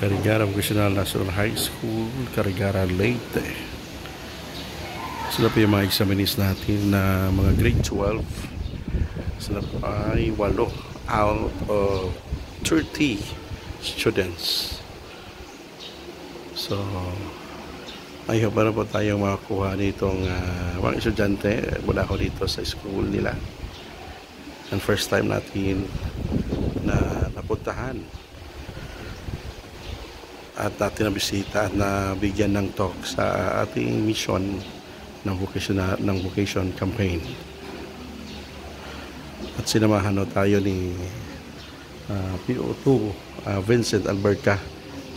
Carigara Vocational National High School, Carigara Leyte. Sila po yung mga examinees natin na mga grade 12. Sila po ay 8 out of 30 students. So, I hope na po tayong makakuha nitong mga estudyante mula ko dito sa school nila. And first time natin na napuntahan at natin nabisita at nabigyan ng talk sa ating mission ng vocation campaign. At sinamahan tayo ni PO2 Vincent Alberca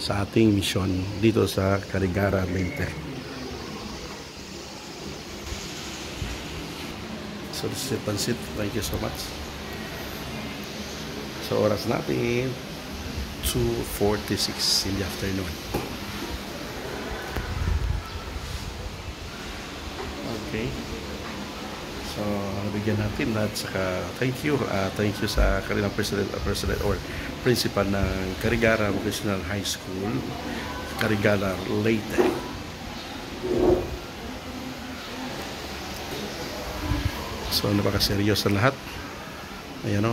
sa ating mission dito sa Carigara, Leyte. So this is Pansit. Thank you so much. So oras natin 2:46 in the afternoon. Okay. So nabigyan natin at saka thank you sa kanilang president or principal ng Carigara Vocational High School, Carigara Leyte. So napakaseryoso lahat. Ayan o.